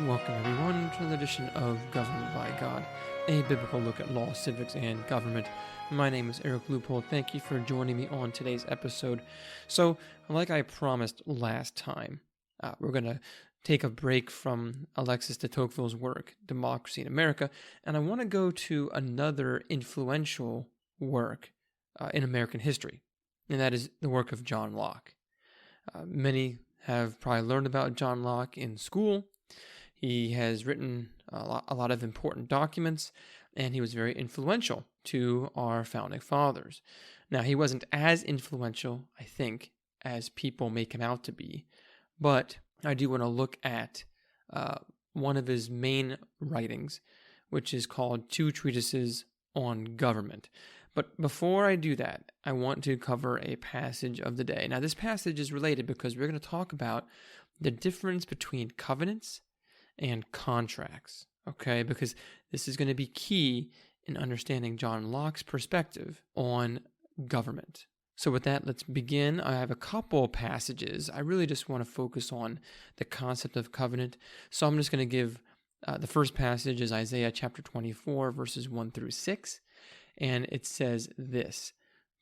Welcome, everyone, to another edition of Government by God, a biblical look at law, civics, and government. My name is Eric Loophole. Thank you for joining me on today's episode. So, like I promised last time, we're going to take a break from Alexis de Tocqueville's work, Democracy in America, and I want to go to another influential work in American history, and that is the work of John Locke. Many have probably learned about John Locke in school. He has written a lot of important documents, and he was very influential to our founding fathers. Now, he wasn't as influential, I think, as people make him out to be, but I do want to look at one of his main writings, which is called Two Treatises on Government. But before I do that, I want to cover a passage of the day. Now, this passage is related because we're going to talk about the difference between covenants and contracts, okay? Because this is going to be key in understanding John Locke's perspective on government. So with that, let's begin. I have a couple passages. I really just want to focus on the concept of covenant. So I'm just going to give the first passage is Isaiah chapter 24, verses 1 through 6. And it says this: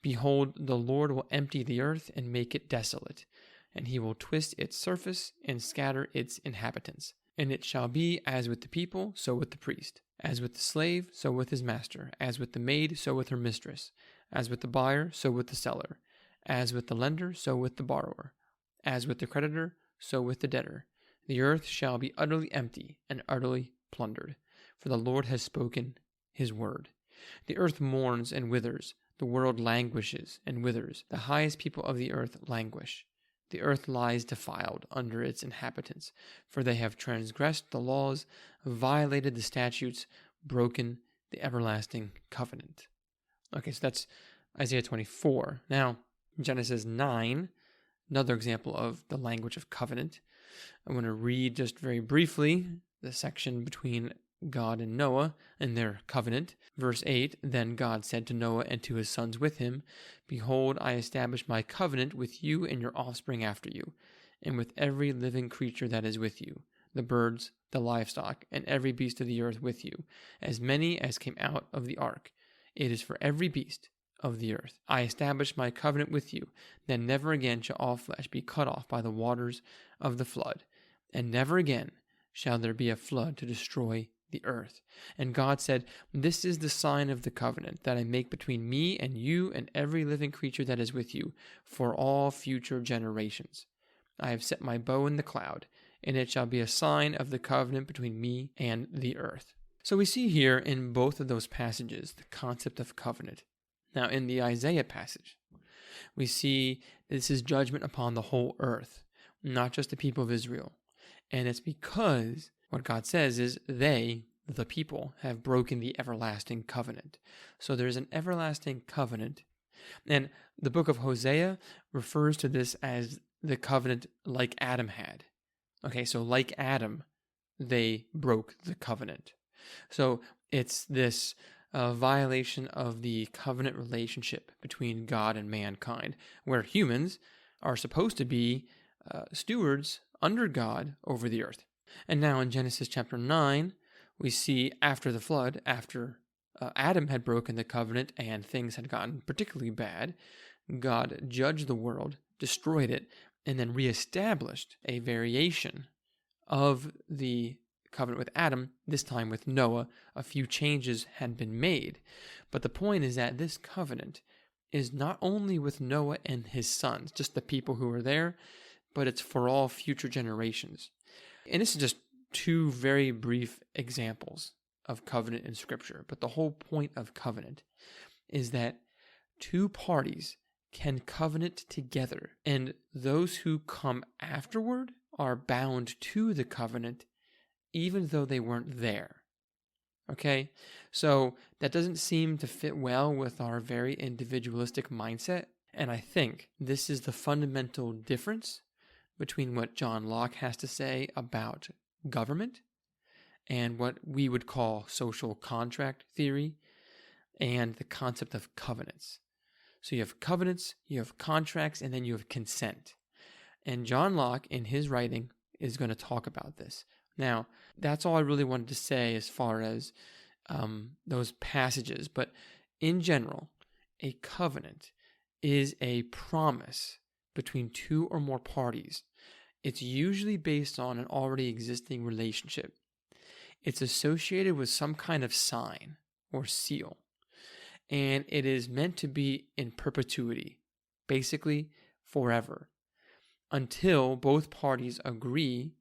"Behold, the Lord will empty the earth and make it desolate, and he will twist its surface and scatter its inhabitants. And it shall be as with the people, so with the priest. As with the slave, so with his master. As with the maid, so with her mistress. As with the buyer, so with the seller. As with the lender, so with the borrower. As with the creditor, so with the debtor. The earth shall be utterly empty and utterly plundered, for the Lord has spoken his word. The earth mourns and withers. The world languishes and withers. The highest people of the earth languish. The earth lies defiled under its inhabitants, for they have transgressed the laws, violated the statutes, broken the everlasting covenant." Okay, so that's Isaiah 24. Now, Genesis 9, another example of the language of covenant. I want to read just very briefly the section between God and Noah and their covenant. Verse 8, "Then God said to Noah and to his sons with him, Behold, I establish my covenant with you and your offspring after you, and with every living creature that is with you, the birds, the livestock, and every beast of the earth with you, as many as came out of the ark. It is for every beast of the earth. I establish my covenant with you. Then never again shall all flesh be cut off by the waters of the flood, and never again shall there be a flood to destroy the earth. And God said, This is the sign of the covenant that I make between me and you and every living creature that is with you for all future generations. I have set my bow in the cloud, and it shall be a sign of the covenant between me and the earth." So we see here in both of those passages the concept of covenant. Now in the Isaiah passage, we see this is judgment upon the whole earth, not just the people of Israel. And it's because what God says is they, the people, have broken the everlasting covenant. So there's an everlasting covenant. And the book of Hosea refers to this as the covenant like Adam had. Okay, so like Adam, they broke the covenant. So it's this violation of the covenant relationship between God and mankind, where humans are supposed to be stewards under God over the earth. And now in Genesis chapter 9, we see after the flood, after Adam had broken the covenant and things had gotten particularly bad, God judged the world, destroyed it, and then reestablished a variation of the covenant with Adam, this time with Noah. A few changes had been made. But the point is that this covenant is not only with Noah and his sons, just the people who are there, but it's for all future generations. And this is just two very brief examples of covenant in Scripture. But the whole point of covenant is that two parties can covenant together, and those who come afterward are bound to the covenant even though they weren't there. Okay? So that doesn't seem to fit well with our very individualistic mindset. And I think this is the fundamental difference between what John Locke has to say about government and what we would call social contract theory and the concept of covenants. So you have covenants, you have contracts, and then you have consent. And John Locke, in his writing, is going to talk about this. Now, that's all I really wanted to say as far as those passages. But in general, a covenant is a promise between two or more parties. It's usually based on an already existing relationship. It's associated with some kind of sign or seal, and it is meant to be in perpetuity, basically forever, until both parties agree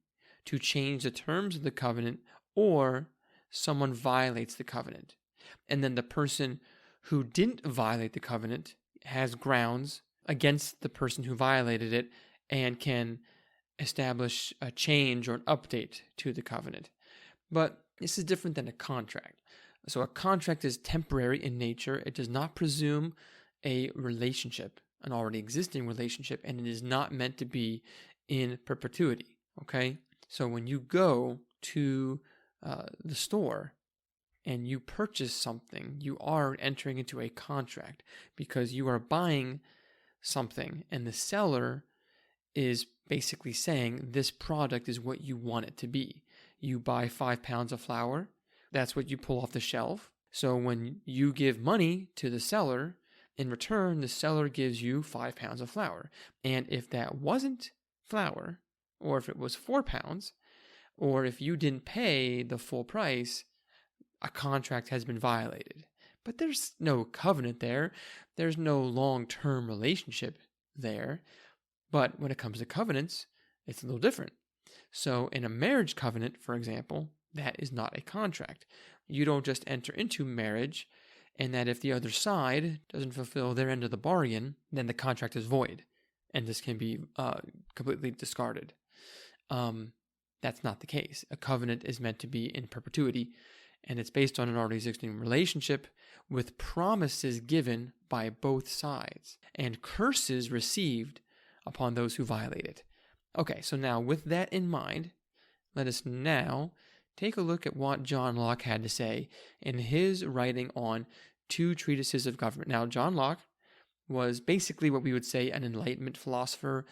to change the terms of the covenant or someone violates the covenant. And then the person who didn't violate the covenant has grounds against the person who violated it and can establish a change or an update to the covenant. But this is different than a contract. So a contract is temporary in nature. It does not presume a relationship, an already existing relationship, and it is not meant to be in perpetuity, okay? So when you go to the store and you purchase something, you are entering into a contract because you are buying something, and the seller is basically saying this product is what you want it to be. You buy 5 pounds of flour, that's what you pull off the shelf. So when you give money to the seller, in return, the seller gives you 5 pounds of flour. And if that wasn't flour, or if it was 4 pounds, or if you didn't pay the full price, a contract has been violated. But there's no covenant there. There's no long-term relationship there. But when it comes to covenants, it's a little different. So in a marriage covenant, for example, that is not a contract. You don't just enter into marriage, and that if the other side doesn't fulfill their end of the bargain, then the contract is void, and this can be completely discarded. That's not the case. A covenant is meant to be in perpetuity, and it's based on an already existing relationship with promises given by both sides and curses received upon those who violate it. Okay, so now with that in mind, let us now take a look at what John Locke had to say in his writing on 2 treatises of government. Now, John Locke was basically what we would say an Enlightenment philosopher,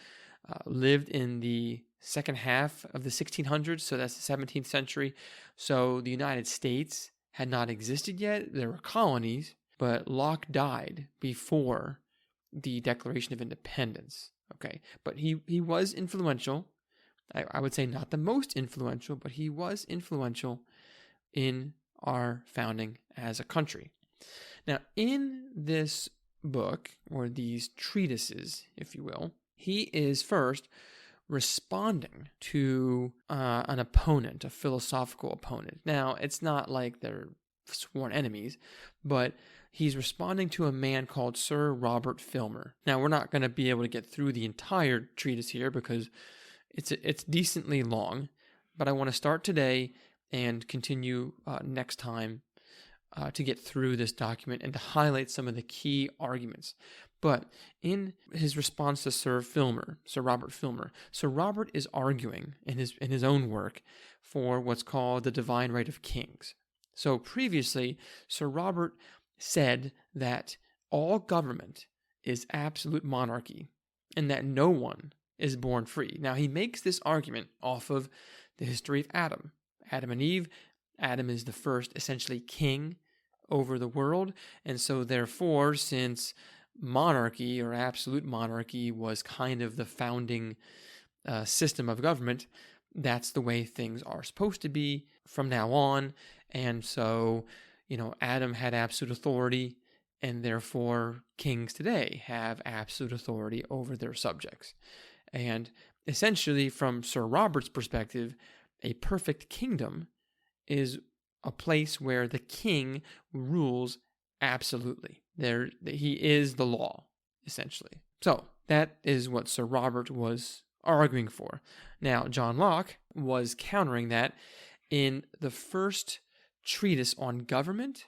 lived in the second half of the 1600s, so that's the 17th century. So the United States had not existed yet. There were colonies, but Locke died before the Declaration of Independence. Okay, but he was influential. I would say not the most influential, but he was influential in our founding as a country. Now, in this book, or these treatises, if you will, he is first responding to an opponent, a philosophical opponent. Now, it's not like they're sworn enemies, but he's responding to a man called Sir Robert Filmer. Now, we're not going to be able to get through the entire treatise here because it's decently long, but I want to start today and continue next time to get through this document and to highlight some of the key arguments. But in his response to Sir Robert Filmer, Sir Robert is arguing in his own work for what's called the divine right of kings. So previously, Sir Robert said that all government is absolute monarchy and that no one is born free. Now, he makes this argument off of the history of Adam and Eve. Adam is the first, essentially, king over the world, and so therefore, since monarchy or absolute monarchy was kind of the founding system of government, that's the way things are supposed to be from now on. And so, Adam had absolute authority, and therefore kings today have absolute authority over their subjects. And essentially, from Sir Robert's perspective, a perfect kingdom is a place where the king rules absolutely. He is the law, essentially. So that is what Sir Robert was arguing for. Now, John Locke was countering that in the first treatise on government.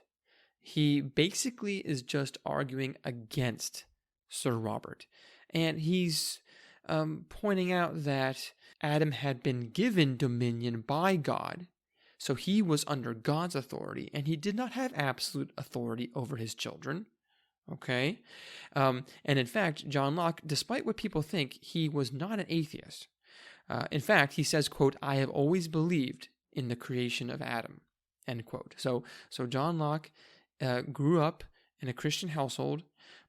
He basically is just arguing against Sir Robert. And he's pointing out that Adam had been given dominion by God, so he was under God's authority, and he did not have absolute authority over his children. Okay? And in fact, John Locke, despite what people think, he was not an atheist. In fact, he says, quote, "I have always believed in the creation of Adam," end quote. So John Locke grew up in a Christian household,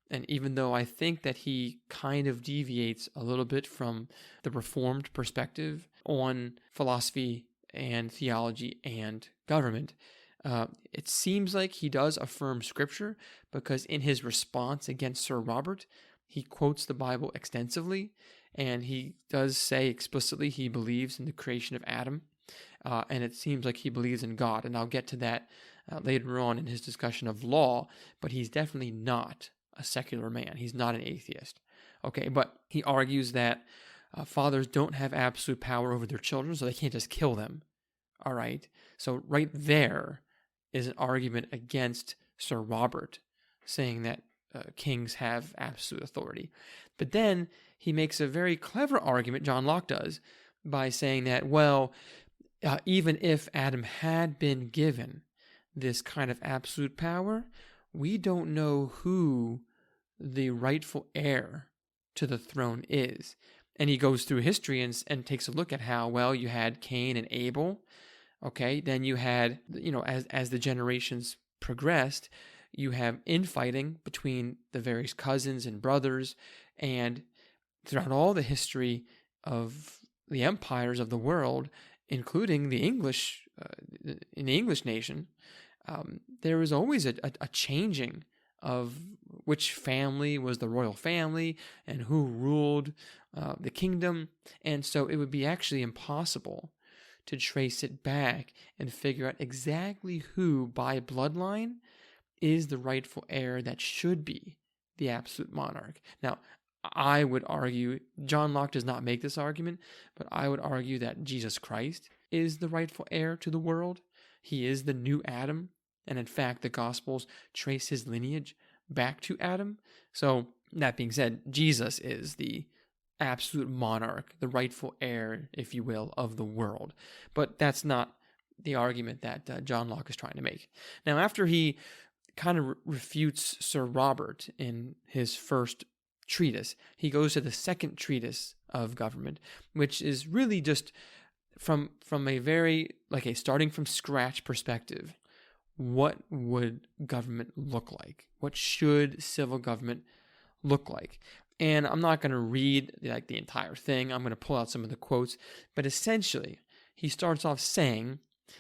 and even though I think that he kind of deviates a little bit from the Reformed perspective on philosophy and theology and government, it seems like he does affirm Scripture, because in his response against Sir Robert, he quotes the Bible extensively, and he does say explicitly he believes in the creation of Adam, and it seems like he believes in God, and I'll get to that later on in his discussion of law, but he's definitely not a secular man. He's not an atheist. Okay, but he argues that fathers don't have absolute power over their children, so they can't just kill them. All right, so right there is an argument against Sir Robert, saying that kings have absolute authority. But then he makes a very clever argument, John Locke does, by saying that, well, even if Adam had been given this kind of absolute power, we don't know who the rightful heir to the throne is. And he goes through history and takes a look at how, well, you had Cain and Abel. Okay, then you had, as the generations progressed, you have infighting between the various cousins and brothers, and throughout all the history of the empires of the world, including the English, in the English nation, there was always a changing of which family was the royal family and who ruled the kingdom, and so it would be actually impossible to trace it back and figure out exactly who by bloodline is the rightful heir that should be the absolute monarch. Now, I would argue, John Locke does not make this argument, but I would argue that Jesus Christ is the rightful heir to the world. He is the new Adam, and in fact, the Gospels trace his lineage back to Adam. So, that being said, Jesus is the absolute monarch, the rightful heir, if you will, of the world. But that's not the argument that John Locke is trying to make. Now, after he kind of refutes Sir Robert in his first treatise, he goes to the second treatise of government, which is really just from a very, a starting from scratch perspective. What would government look like? What should civil government look like? And I'm not going to read the entire thing. I'm going to pull out some of the quotes. But essentially, he starts off saying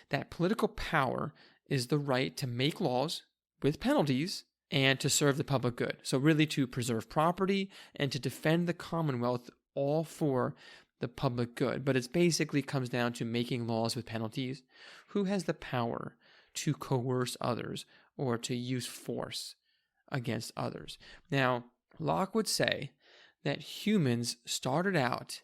that political power is the right to make laws with penalties and to serve the public good. So really to preserve property and to defend the commonwealth, all for the public good. But it basically comes down to making laws with penalties. Who has the power to coerce others or to use force against others? Now, Locke would say that humans started out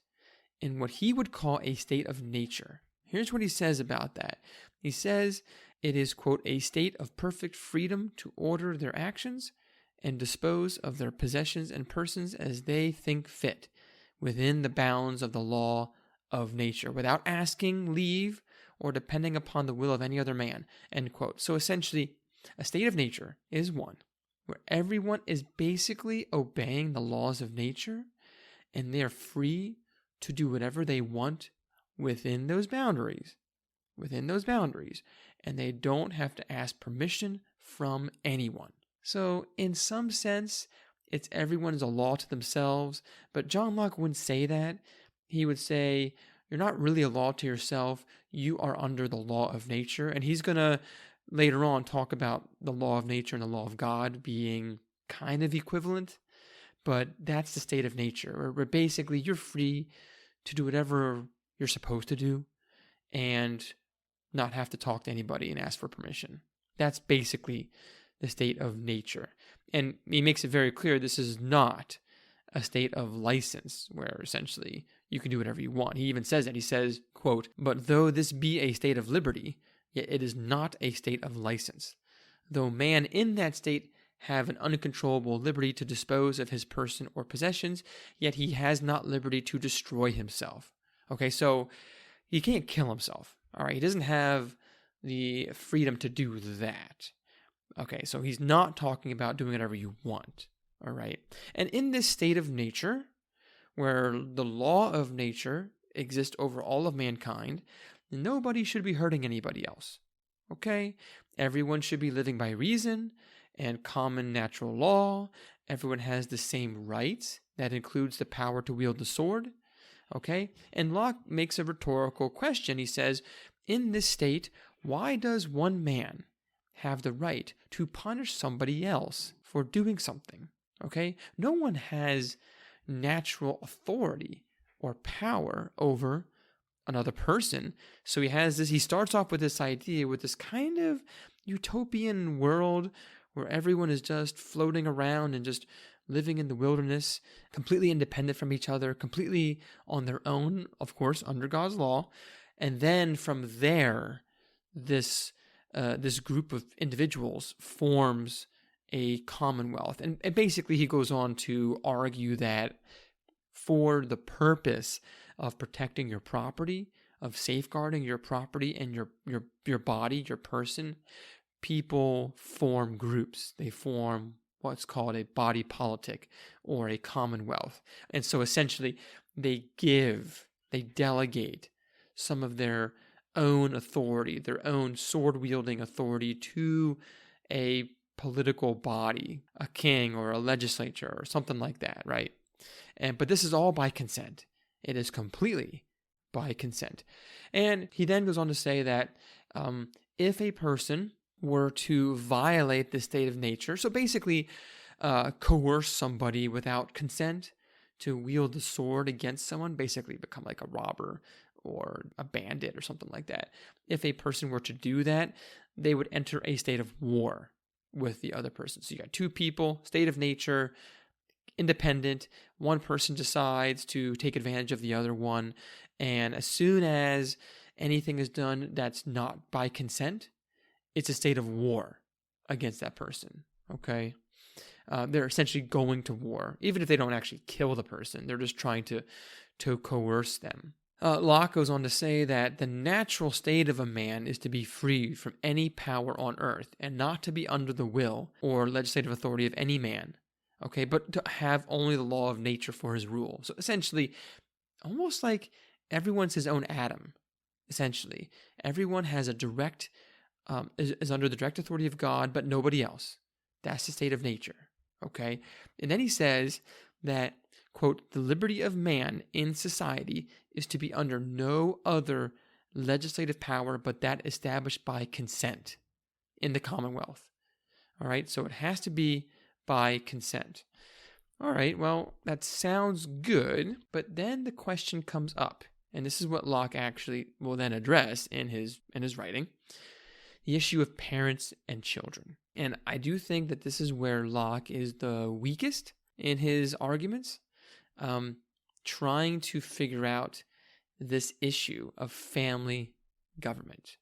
in what he would call a state of nature. Here's what he says about that. He says it is, quote, "a state of perfect freedom to order their actions and dispose of their possessions and persons as they think fit within the bounds of the law of nature, without asking leave or depending upon the will of any other man," end quote. So essentially, a state of nature is one where everyone is basically obeying the laws of nature, and they're free to do whatever they want within those boundaries, and they don't have to ask permission from anyone. So in some sense, it's everyone is a law to themselves, but John Locke wouldn't say that. He would say, you're not really a law to yourself, you are under the law of nature, and he's going to later on talk about the law of nature and the law of God being kind of equivalent, but that's the state of nature, where basically you're free to do whatever you're supposed to do and not have to talk to anybody and ask for permission. That's basically the state of nature. And he makes it very clear this is not a state of license where essentially you can do whatever you want. He even says that. He says, quote, "But though this be a state of liberty, yet it is not a state of license. Though man in that state have an uncontrollable liberty to dispose of his person or possessions, yet he has not liberty to destroy himself." Okay, so he can't kill himself. All right, he doesn't have the freedom to do that. Okay, so he's not talking about doing whatever you want. All right, and in this state of nature, where the law of nature exist over all of mankind, nobody should be hurting anybody else. Okay? Everyone should be living by reason and common natural law. Everyone has the same rights. That includes the power to wield the sword. Okay? And Locke makes a rhetorical question. He says, in this state, why does one man have the right to punish somebody else for doing something? Okay? No one has natural authority or power over another person. So he starts off with this idea, with this kind of utopian world where everyone is just floating around and just living in the wilderness, completely independent from each other, completely on their own, of course, under God's law. And then from there, this group of individuals forms a commonwealth. And basically he goes on to argue that for the purpose of protecting your property, of safeguarding your property and your body, your person, people form groups. They form what's called a body politic or a commonwealth. And so essentially they delegate some of their own authority, their own sword-wielding authority to a political body, a king or a legislature or something like that, right? But this is all by consent. It is completely by consent. And he then goes on to say that if a person were to violate the state of nature, so basically coerce somebody without consent to wield the sword against someone, basically become like a robber or a bandit or something like that. If a person were to do that, they would enter a state of war with the other person. So you got two people, state of nature, independent. One person decides to take advantage of the other one. And as soon as anything is done that's not by consent, it's a state of war against that person. Okay? They're essentially going to war. Even if they don't actually kill the person, they're just trying to coerce them. Locke goes on to say that the natural state of a man is to be free from any power on earth and not to be under the will or legislative authority of any man. Okay, but to have only the law of nature for his rule. So essentially, almost like everyone's his own Adam. Essentially, everyone has a direct, is under the direct authority of God, but nobody else. That's the state of nature. Okay, and then he says that, quote, the liberty of man in society is to be under no other legislative power but that established by consent in the Commonwealth. All right, so it has to be by consent. All right, well, that sounds good, but then the question comes up, and this is what Locke actually will then address in his writing, the issue of parents and children. And I do think that this is where Locke is the weakest in his arguments, trying to figure out this issue of family government.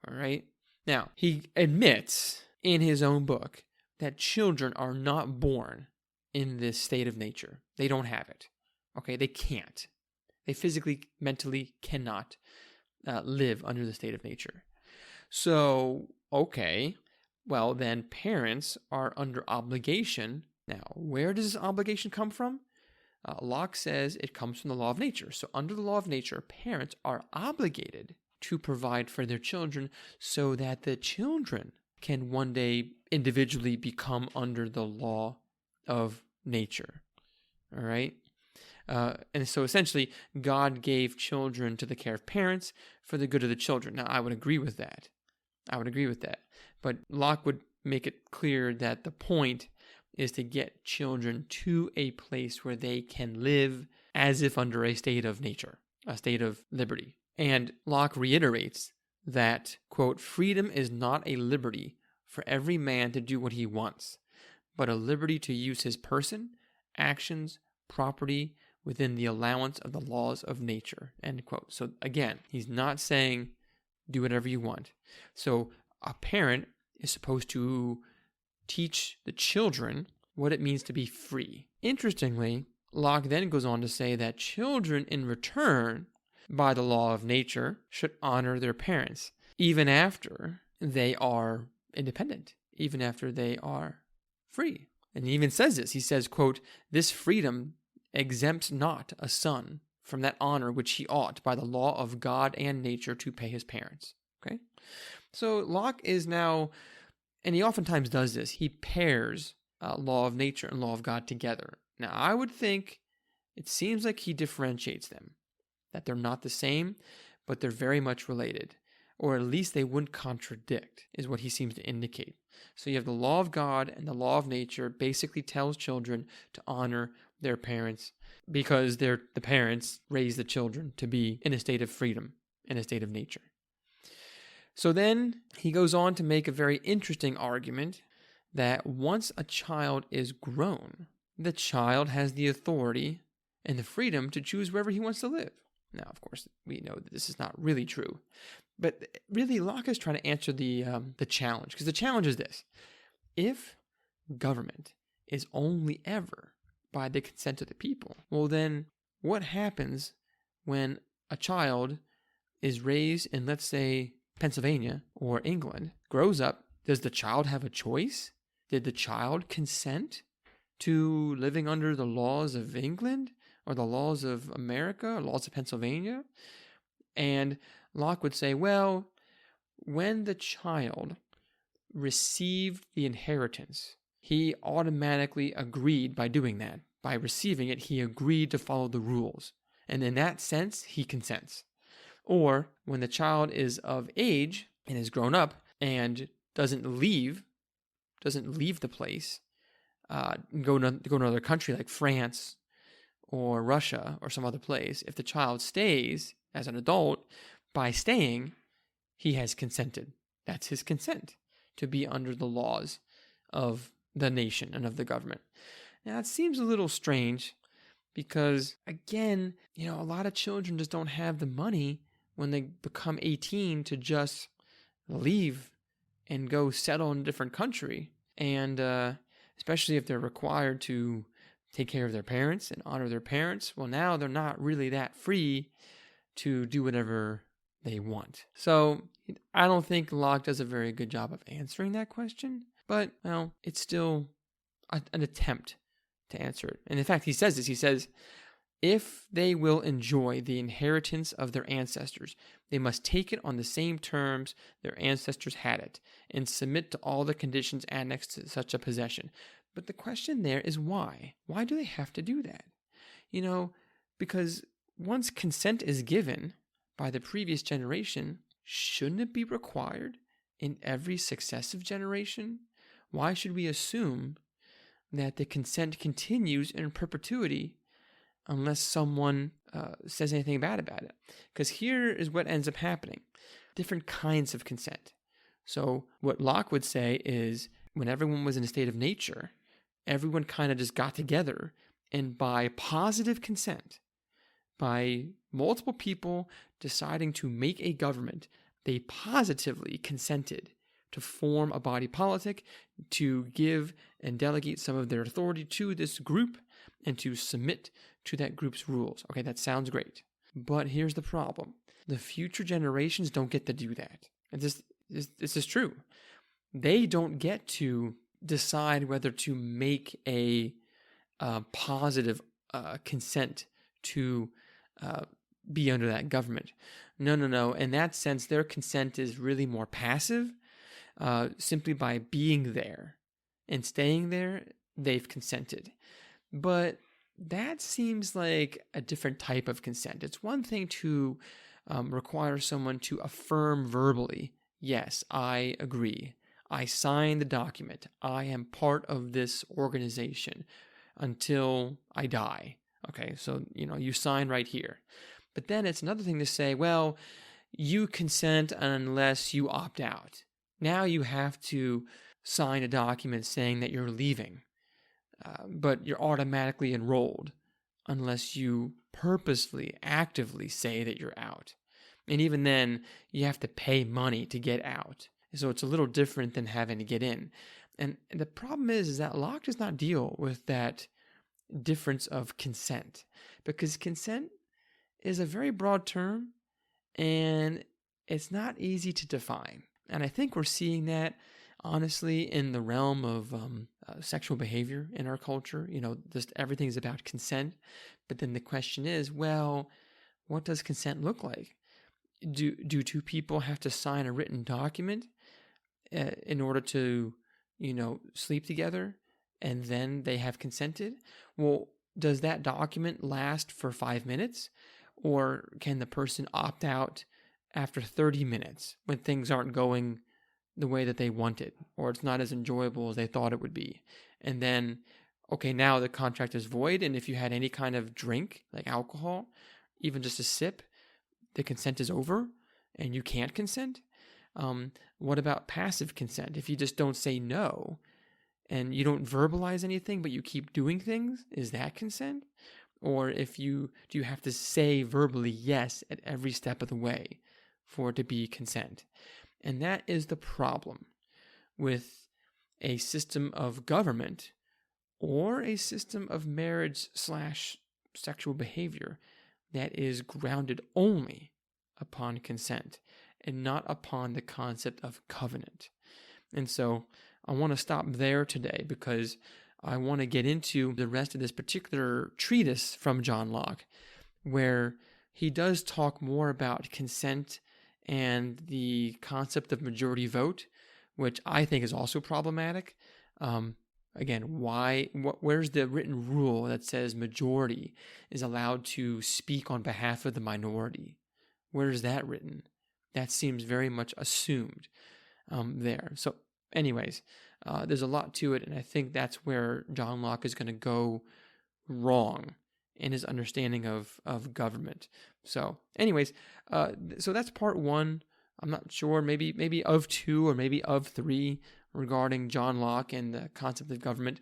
All right? Now, he admits in his own book that children are not born in this state of nature. They don't have it. Okay? They can't. They physically, mentally cannot live under the state of nature. So, okay, well, then parents are under obligation. Now, where does this obligation come from? Locke says it comes from the law of nature. So under the law of nature, parents are obligated to provide for their children so that the children can one day individually become under the law of nature. All right? And so essentially, God gave children to the care of parents for the good of the children. Now, I would agree with that. But Locke would make it clear that the point is to get children to a place where they can live as if under a state of nature, a state of liberty. And Locke reiterates that, quote, freedom is not a liberty for every man to do what he wants, but a liberty to use his person, actions, property within the allowance of the laws of nature, end quote. So again, he's not saying do whatever you want. So a parent is supposed to teach the children what it means to be free. Interestingly, Locke then goes on to say that children in return, by the law of nature, should honor their parents, even after they are independent, even after they are free. And he even says this. He says, quote, this freedom exempts not a son from that honor which he ought by the law of God and nature to pay his parents. Okay? So Locke is now, and he oftentimes does this, he pairs law of nature and law of God together. Now, I would think it seems like he differentiates them, that they're not the same, but they're very much related, or at least they wouldn't contradict, is what he seems to indicate. So you have the law of God and the law of nature basically tells children to honor their parents because the parents raise the children to be in a state of freedom, in a state of nature. So then he goes on to make a very interesting argument that once a child is grown, the child has the authority and the freedom to choose wherever he wants to live. Now, of course, we know that this is not really true. But really, Locke is trying to answer the challenge, because the challenge is this. If government is only ever by the consent of the people, well then, what happens when a child is raised in, let's say, Pennsylvania or England, grows up? Does the child have a choice? Did the child consent to living under the laws of England or the laws of America or laws of Pennsylvania? And Locke would say, well, when the child received the inheritance, he automatically agreed by doing that. By receiving it, he agreed to follow the rules. And in that sense, he consents. Or when the child is of age and is grown up and doesn't leave the place, go to another country like France or Russia or some other place, if the child stays as an adult, by staying, he has consented. That's his consent to be under the laws of the nation and of the government. Now, it seems a little strange because, again, a lot of children just don't have the money when they become 18 to just leave and go settle in a different country. And especially if they're required to take care of their parents and honor their parents, well, now they're not really that free to do whatever they want. So I don't think Locke does a very good job of answering that question, but it's still an attempt to answer it. And in fact, he says this. He says, if they will enjoy the inheritance of their ancestors, they must take it on the same terms their ancestors had it and submit to all the conditions annexed to such a possession. But the question there is why? Why do they have to do that? Because once consent is given by the previous generation, shouldn't it be required in every successive generation? Why should we assume that the consent continues in perpetuity unless someone says anything bad about it? Because here is what ends up happening. Different kinds of consent. So what Locke would say is when everyone was in a state of nature, everyone kind of just got together and by positive consent, by multiple people deciding to make a government, they positively consented to form a body politic, to give and delegate some of their authority to this group, and to submit to that group's rules. Okay, that sounds great. But here's the problem. The future generations don't get to do that. And this is true. They don't get to decide whether to make a positive consent to be under that government. No. In that sense, their consent is really more passive. Simply by being there and staying there, they've consented. But that seems like a different type of consent. It's one thing to require someone to affirm verbally, yes, I agree. I sign the document. I am part of this organization until I die. Okay, so, you sign right here. But then it's another thing to say, well, you consent unless you opt out. Now you have to sign a document saying that you're leaving, but you're automatically enrolled unless you purposely, actively say that you're out. And even then, you have to pay money to get out. So it's a little different than having to get in. And the problem is that Locke does not deal with that difference of consent, because consent is a very broad term and it's not easy to define. And I think we're seeing that honestly, in the realm of sexual behavior in our culture, just everything's about consent. But then the question is, well, what does consent look like? Do two people have to sign a written document in order to, sleep together, and then they have consented? Well, does that document last for 5 minutes, or can the person opt out after 30 minutes when things aren't going the way that they wanted, or it's not as enjoyable as they thought it would be? And then, okay, now the contract is void, and if you had any kind of drink, like alcohol, even just a sip, the consent is over and you can't consent. What about passive consent? If you just don't say no and you don't verbalize anything, but you keep doing things, is that consent? Or do you have to say verbally yes at every step of the way for it to be consent? And that is the problem with a system of government or a system of marriage/sexual behavior that is grounded only upon consent and not upon the concept of covenant. And so I want to stop there today because I want to get into the rest of this particular treatise from John Locke, where he does talk more about consent and the concept of majority vote, which I think is also problematic. Again, where's the written rule that says majority is allowed to speak on behalf of the minority? Where is that written? That seems very much assumed there. So anyways, there's a lot to it, and I think that's where John Locke is going to go wrong in his understanding of government. So anyways, so that's part one. I'm not sure, maybe of two or maybe of three regarding John Locke and the concept of government.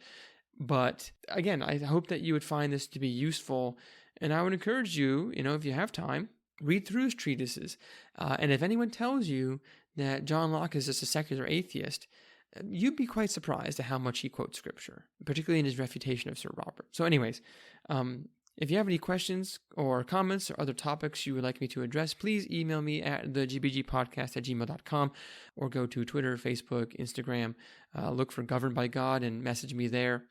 But again, I hope that you would find this to be useful, and I would encourage you, if you have time, read through his treatises. And if anyone tells you that John Locke is just a secular atheist, you'd be quite surprised at how much he quotes scripture, particularly in his refutation of Sir Robert. So anyways, if you have any questions or comments or other topics you would like me to address, please email me at thegbgpodcast@gmail.com or go to Twitter, Facebook, Instagram, look for Governed by God and message me there.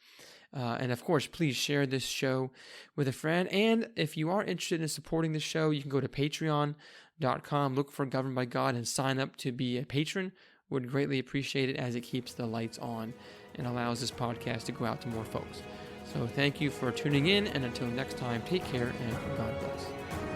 And of course, please share this show with a friend. And if you are interested in supporting the show, you can go to patreon.com, look for Governed by God, and sign up to be a patron. Would greatly appreciate it, as it keeps the lights on and allows this podcast to go out to more folks. So thank you for tuning in, and until next time, take care and God bless.